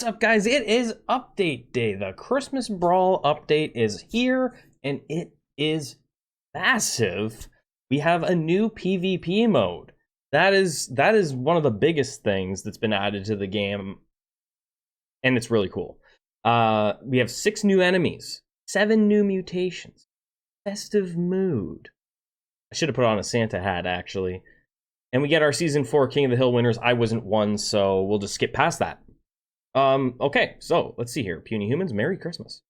What's up, guys? It is update day. The Christmas Brawl update is here, and it is massive. We have a new PvP mode. That is one of the biggest things that's been added to the game, and it's really cool. We have 6 new enemies, 7 new mutations, festive mood. I should have put on a Santa hat, actually. And we get our Season 4 King of the Hill winners. I wasn't one, so we'll just skip past that. Okay, so let's see here. Puny Humans, Merry Christmas.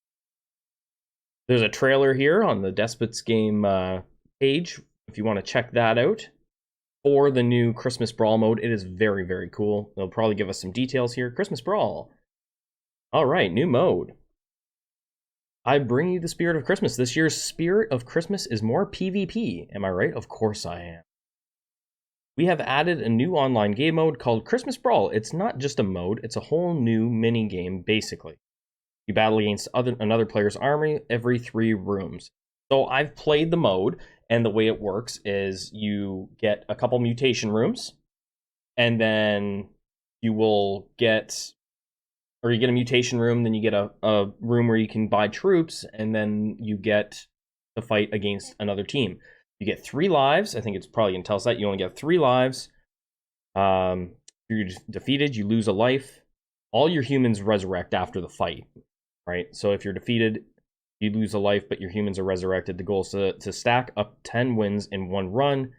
There's a trailer here on the Despot's game page, if you want to check that out. For the new Christmas Brawl mode, it is very, very cool. They'll probably give us some details here. Christmas Brawl. Alright, new mode. I bring you the spirit of Christmas. This year's spirit of Christmas is more PvP. Am I right? Of course I am. We have added a new online game mode called Christmas Brawl. It's not just a mode, it's a whole new mini game, basically. You battle against another player's army every 3 rooms. So I've played the mode, and the way it works is you get a couple mutation rooms, and then you will get, or you get a mutation room, then you get a room where you can buy troops, and then you get to fight against another team. You get 3 lives. I think it's probably going to tell us that. You only get 3 lives. If you're defeated, you lose a life. All your humans resurrect after the fight, right? So if you're defeated, you lose a life, but your humans are resurrected. The goal is to stack up 10 wins in one run.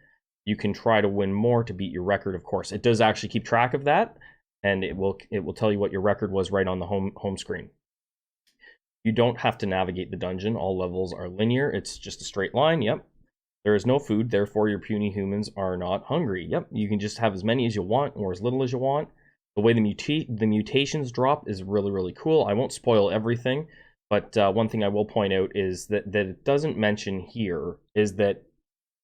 You can try to win more to beat your record, of course. It does actually keep track of that, and it will tell you what your record was right on the home screen. You don't have to navigate the dungeon. All levels are linear. It's just a straight line. Yep. There is no food, therefore your puny humans are not hungry. Yep, you can just have as many as you want or as little as you want. The way the mutations drop is really, really cool. I won't spoil everything, but one thing I will point out is that it doesn't mention here is that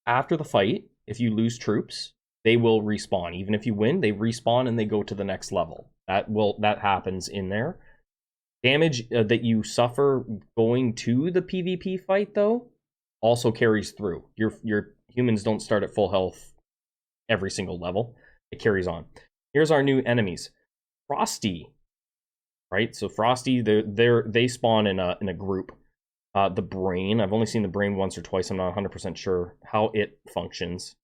after the fight, if you lose troops, they will respawn. Even if you win, they respawn and they go to the next level. That happens in there. Damage that you suffer going to the PvP fight, though, also carries through. Your humans don't start at full health every single level. It carries on. Here's our new enemies. Frosty, right? So Frosty, they spawn in a group. The Brain, I've only seen the Brain once or twice. I'm not 100% sure how it functions.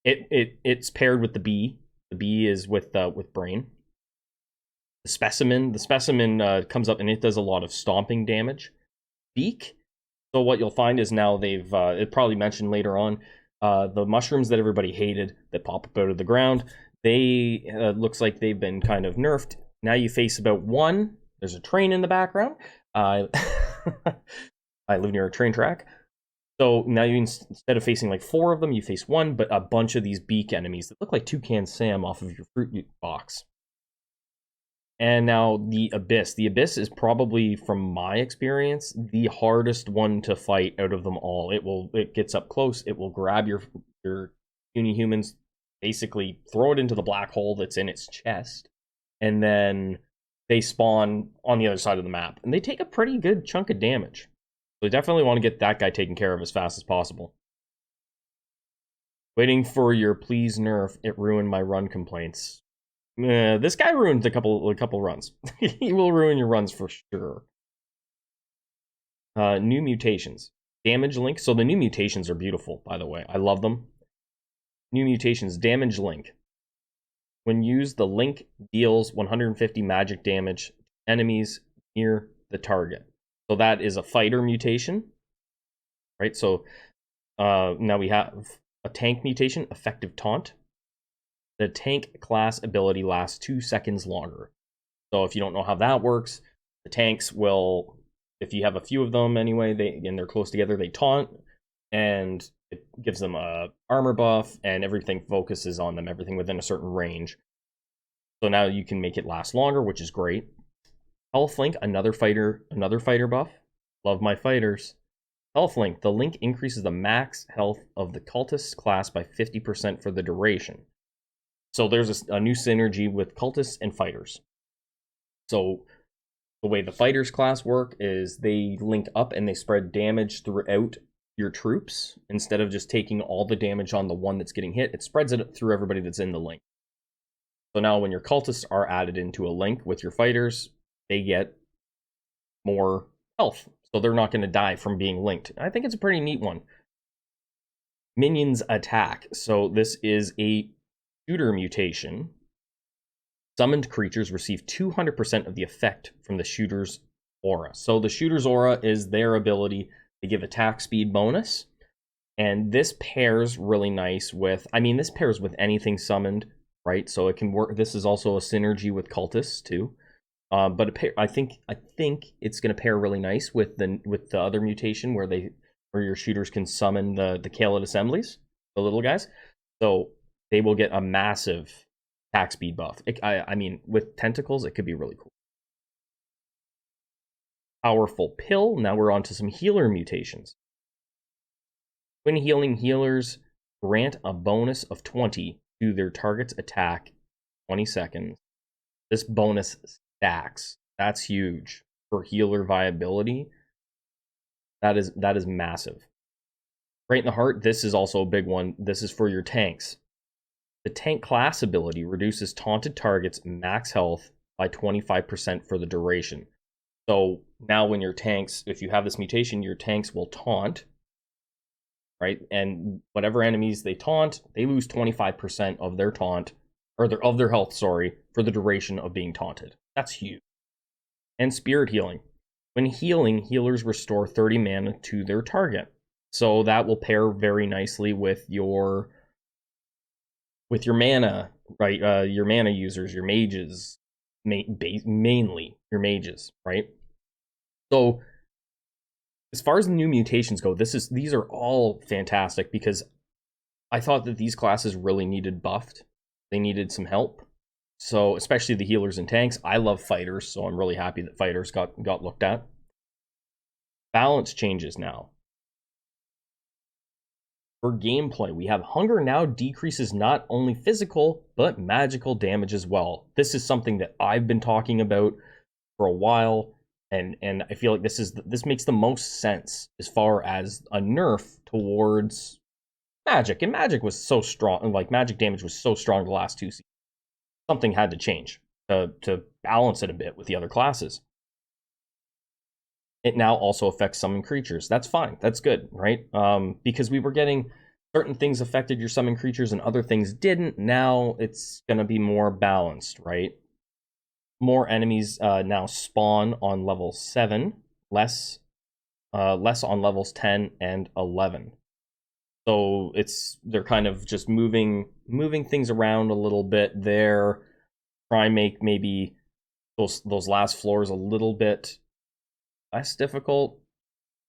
It's paired with the Bee. The Bee is with Brain. The Specimen comes up and it does a lot of stomping damage. Beak. So what you'll find is now it probably mentioned later on, the mushrooms that everybody hated that pop up out of the ground, they looks like they've been kind of nerfed. Now you face about 1. There's a train in the background. I live near a train track. So now you, instead of facing like 4 of them, you face 1, but a bunch of these beak enemies that look like Toucan Sam off of your fruit box. And now the Abyss. The Abyss is probably, from my experience, the hardest one to fight out of them all. It gets up close. It will grab your puny humans, basically throw it into the black hole that's in its chest, and then they spawn on the other side of the map. And they take a pretty good chunk of damage. So definitely want to get that guy taken care of as fast as possible. Waiting for your please nerf, it ruined my run complaints. This guy ruined a couple runs. He will ruin your runs for sure. New mutations. Damage link. So the new mutations are beautiful, by the way. I love them. New mutations. Damage link. When used, the link deals 150 magic damage to enemies near the target. So that is a fighter mutation. Right? So now we have a tank mutation, effective taunt. The tank class ability lasts 2 seconds longer. So if you don't know how that works, the tanks will, if you have a few of them anyway, they're close together, they taunt, and it gives them a armor buff, and everything focuses on them, everything within a certain range. So now you can make it last longer, which is great. Health link, another fighter buff. Love my fighters. Health link, the link increases the max health of the cultist class by 50% for the duration. So there's a new synergy with cultists and fighters. So the way the fighters class work is they link up and they spread damage throughout your troops. Instead of just taking all the damage on the one that's getting hit, it spreads it through everybody that's in the link. So now when your cultists are added into a link with your fighters, they get more health. So they're not going to die from being linked. I think it's a pretty neat one. Minions attack. So this is a shooter mutation. Summoned creatures receive 200% of the effect from the shooter's aura. So the shooter's aura is their ability to give attack speed bonus. And this pairs really nice with, I mean, this pairs with anything summoned, right? So it can work. This is also a synergy with cultists too. But I think it's going to pair really nice with the other mutation where your shooters can summon the Kaelid assemblies, the little guys. So they will get a massive attack speed buff. I mean, with tentacles, it could be really cool. Powerful pill. Now we're on to some healer mutations. When healing, healers grant a bonus of 20 to their target's attack 20 seconds. This bonus stacks. That's huge for healer viability. That is massive. Right in the heart, this is also a big one. This is for your tanks. The tank class ability reduces taunted targets' max health by 25% for the duration. So now when your tanks, if you have this mutation, your tanks will taunt, right? And whatever enemies they taunt, they lose 25% of their taunt, or of their health, sorry, for the duration of being taunted. That's huge. And spirit healing. When healing, healers restore 30 mana to their target. So that will pair very nicely with your mana, right? Your mana users, your mages, mainly your mages, right? So as far as the new mutations go, these are all fantastic because I thought that these classes really needed buffed. They needed some help. So especially the healers and tanks. I love fighters, so I'm really happy that fighters got looked at. Balance changes now. For gameplay, we have hunger now decreases not only physical, but magical damage as well. This is something that I've been talking about for a while, and I feel like this makes the most sense as far as a nerf towards magic. And magic was so strong, like magic damage was so strong the last two seasons. Something had to change to balance it a bit with the other classes. It now also affects summon creatures. That's fine. That's good, right? Because we were getting certain things affected your summon creatures and other things didn't. Now it's going to be more balanced, right? More enemies now spawn on level 7, less on levels 10 and 11. So they're kind of just moving things around a little bit there. Try and make maybe those last floors a little bit less difficult,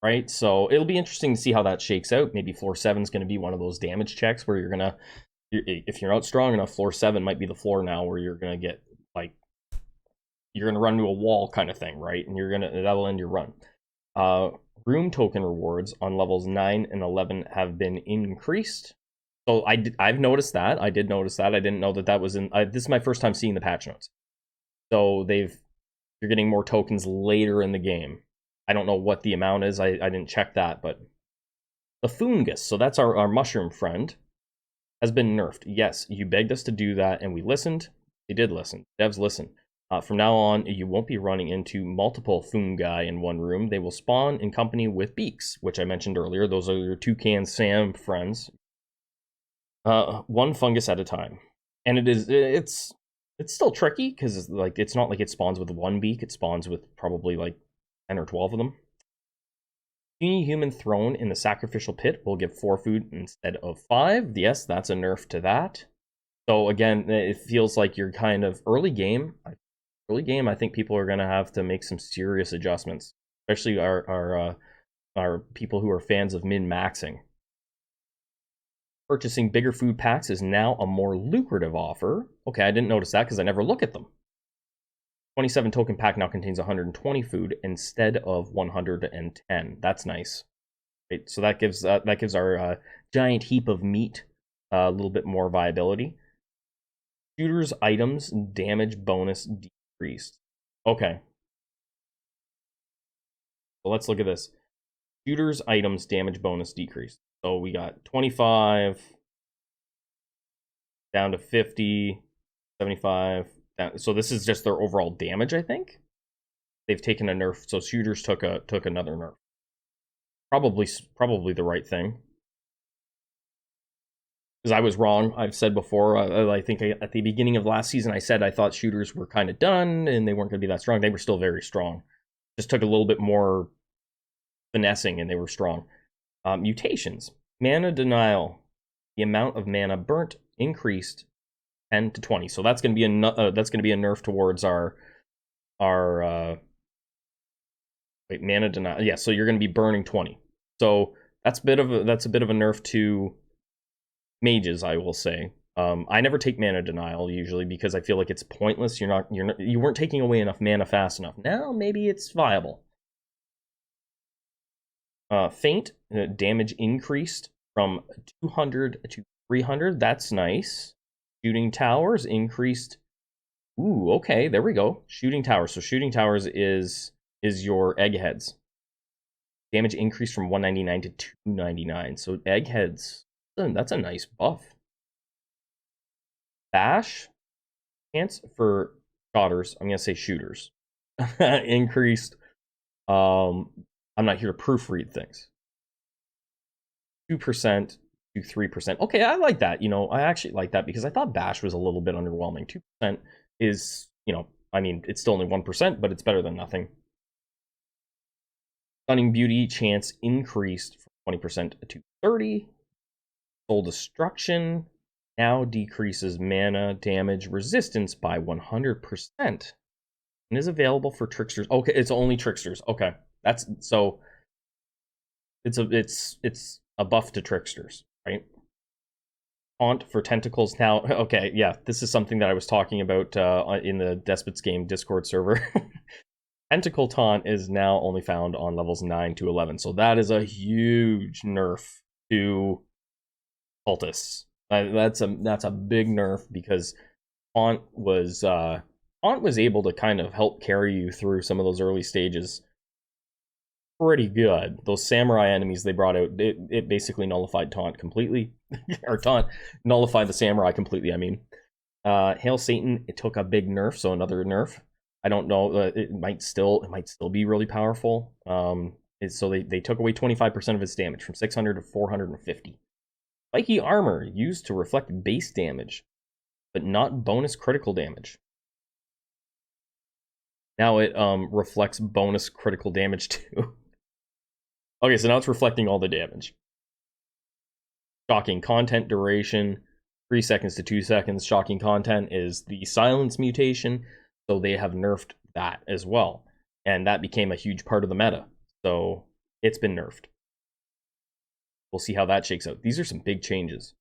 right? So it'll be interesting to see how that shakes out. Maybe floor 7 is going to be one of those damage checks where if you're not strong enough, floor 7 might be the floor now where you're going to get you're going to run into a wall kind of thing, right? And that'll end your run. Room token rewards on levels 9 and 11 have been increased. So I've noticed that. I did notice that. I didn't know that was in. This is my first time seeing the patch notes. So you're getting more tokens later in the game. I don't know what the amount is. I didn't check that, but the fungus, so that's our mushroom friend, has been nerfed. Yes, you begged us to do that, and we listened. They did listen. Devs listen. From now on, you won't be running into multiple fungi in one room. They will spawn in company with beaks, which I mentioned earlier. Those are your Toucan Sam friends. One fungus at a time. And it's still tricky, because it's not like it spawns with one beak. It spawns with probably 10 or 12 of them. Puny human thrown in the sacrificial pit will give 4 food instead of 5. Yes, that's a nerf to that. So again, it feels like you're kind of early game. I think people are going to have to make some serious adjustments, especially our people who are fans of min-maxing. Purchasing bigger food packs is now a more lucrative offer. Okay, I didn't notice that because I never look at them. 27 token pack now contains 120 food instead of 110. That's nice. Right, so that gives our giant heap of meat a little bit more viability. Shooter's items damage bonus decreased. Okay. So let's look at this. Shooter's items damage bonus decreased. So we got 25 down to 50. 75. So this is just their overall damage, I think. They've taken a nerf, so shooters took another nerf. Probably the right thing. Because I was wrong. I've said before, I think at the beginning of last season, I said I thought shooters were kind of done and they weren't going to be that strong. They were still very strong. Just took a little bit more finessing and they were strong. Mutations. Mana denial. The amount of mana burnt increased 10 to 20. So that's going to be a nerf towards our mana denial. Yeah, so you're going to be burning 20. So that's a bit of a nerf to mages, I will say. I never take mana denial usually because I feel like it's pointless. You weren't taking away enough mana fast enough. Now maybe it's viable. Feint, damage increased from 200 to 300. That's nice. Shooting towers increased. Ooh, okay, there we go. Shooting towers. So shooting towers is your eggheads. Damage increased from 199 to 299. So eggheads, that's a nice buff. Bash, chance for shotters, I'm going to say shooters, increased. I'm not here to proofread things. 2% to 3%. Okay, I like that. I actually like that because I thought Bash was a little bit underwhelming. 2% is, I mean, it's still only 1%, but it's better than nothing. Stunning Beauty chance increased from 20% to 30%. Soul Destruction now decreases mana damage resistance by 100% and is available for tricksters. Okay, it's only tricksters. Okay, that's so. It's a buff to tricksters, right? Taunt for tentacles now. Okay, yeah, this is something that I was talking about in the Despot's Game Discord server. Tentacle taunt is now only found on levels 9 to 11, so that is a huge nerf to cultists. That's a big nerf because taunt was able to kind of help carry you through some of those early stages pretty good. Those samurai enemies they brought out, it basically nullified taunt completely. Or taunt nullified the samurai completely, I mean. Hail Satan, it took a big nerf, so another nerf. I don't know, it might still be really powerful. So they took away 25% of its damage from 600 to 450. Spiky armor used to reflect base damage, but not bonus critical damage. Now it reflects bonus critical damage too. Okay, so now it's reflecting all the damage. Shocking content duration, 3 seconds to 2 seconds. Shocking content is the silence mutation, so they have nerfed that as well. And that became a huge part of the meta. So it's been nerfed. We'll see how that shakes out. These are some big changes.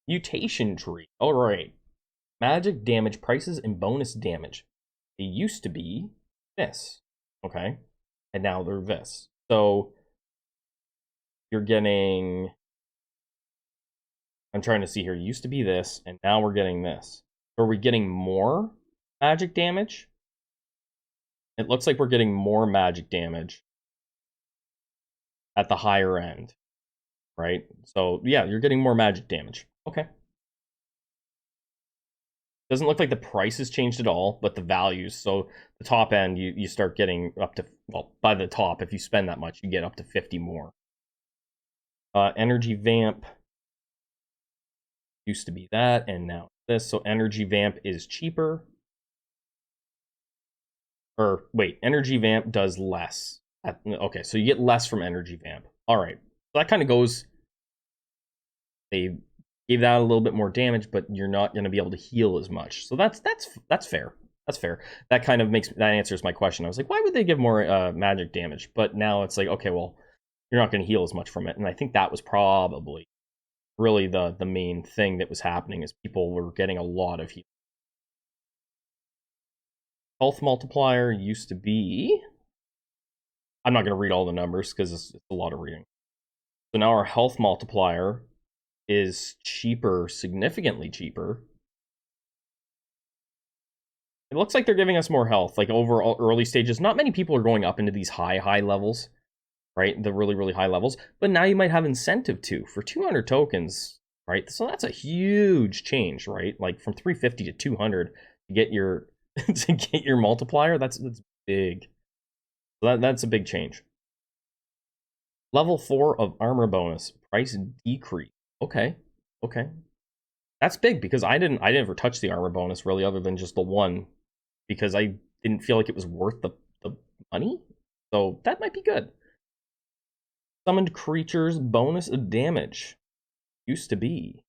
Mutation tree. All right. Magic damage prices and bonus damage. They used to be this. Okay. And now they're this. So you're getting... I'm trying to see here. It used to be this, and now we're getting this. So are we getting more magic damage? It looks like we're getting more magic damage at the higher end, right? So yeah, you're getting more magic damage. Okay. Doesn't look like the price has changed at all, but the values. So the top end, you start getting up to, well, by the top, if you spend that much, you get up to 50 more. Energy Vamp used to be that, and now this. So Energy Vamp is cheaper. Or wait, Energy Vamp does less. Okay, so you get less from Energy Vamp. All right, so that kind of goes. They gave that a little bit more damage, but you're not going to be able to heal as much. So that's fair. That's fair. That kind of answers my question. I was like, why would they give more magic damage? But now it's like, okay, well, you're not going to heal as much from it. And I think that was probably really the main thing that was happening is people were getting a lot of heal. Health multiplier used to be... I'm not going to read all the numbers because it's a lot of reading. So now our health multiplier is cheaper, significantly cheaper. It looks like they're giving us more health, like over early stages. Not many people are going up into these high levels, right? The really, really high levels. But now you might have incentive to. For 200 tokens, right? So that's a huge change, right? Like from 350 to 200 to get your to get your multiplier. That's big. So that's a big change. Level 4 of armor bonus, price decrease. Okay, okay, that's big because I didn't ever touch the armor bonus really, other than just the one, because I didn't feel like it was worth the money. So that might be good. Summoned creatures bonus damage used to be,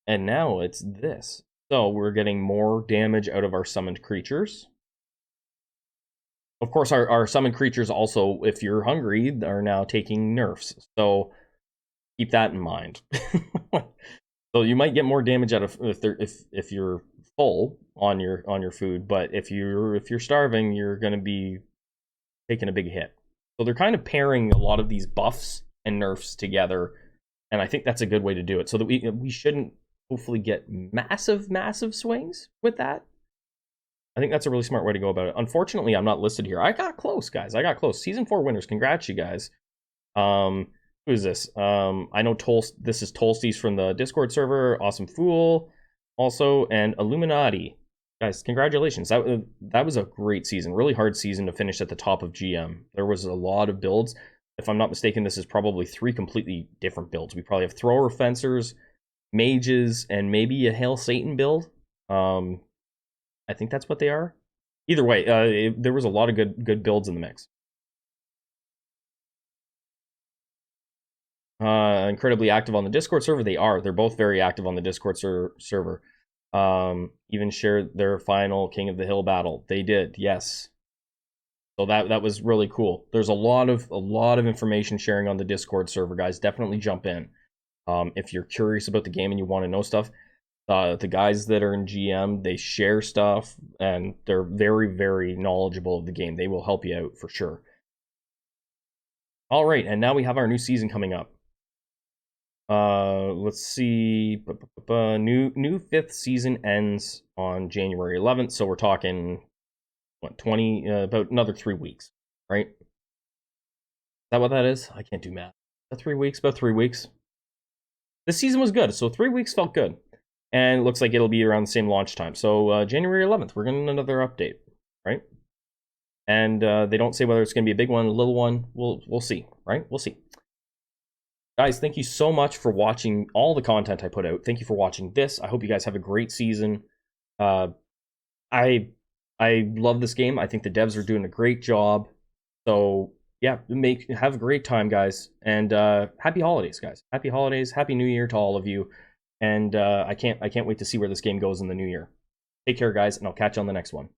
and now it's this. So we're getting more damage out of our summoned creatures. Of course, our summoned creatures also, if you're hungry, are now taking nerfs. So keep that in mind. So you might get more damage out of if you're full on your food, but if you're starving, you're going to be taking a big hit. So they're kind of pairing a lot of these buffs and nerfs together, and I think that's a good way to do it. So that we shouldn't hopefully get massive swings with that. I think that's a really smart way to go about it. Unfortunately, I'm not listed here. I got close, guys. I got close. Season 4 winners. Congrats, you guys. Who is this? I know this is Tolsties from the Discord server. Awesome Fool, also, and Illuminati. Guys, congratulations. That was a great season. Really hard season to finish at the top of GM. There was a lot of builds. If I'm not mistaken, this is probably 3 completely different builds. We probably have Thrower Fencers, Mages, and maybe a Hail Satan build. I think that's what they are. Either way, there was a lot of good builds in the mix. Incredibly active on the Discord server. They are. They're both very active on the Discord server. Even shared their final King of the Hill battle. They did, yes. So that was really cool. There's a lot of information sharing on the Discord server, guys. Definitely jump in. If you're curious about the game and you want to know stuff. The guys that are in GM, they share stuff, and they're very knowledgeable of the game. They will help you out for sure. All right, and now we have our new season coming up. Let's see. New 5th season ends on January 11th, so we're talking what, 20 about another 3 weeks, right? Is that what that is? I can't do math. Is that 3 weeks? About 3 weeks. This season was good, so 3 weeks felt good. And it looks like it'll be around the same launch time. So January 11th, we're getting another update, right? And they don't say whether it's going to be a big one, a little one. We'll see, right? We'll see. Guys, thank you so much for watching all the content I put out. Thank you for watching this. I hope you guys have a great season. I love this game. I think the devs are doing a great job. So yeah, have a great time, guys. And happy holidays, guys. Happy holidays. Happy New Year to all of you. And I can't wait to see where this game goes in the new year. Take care, guys, and I'll catch you on the next one.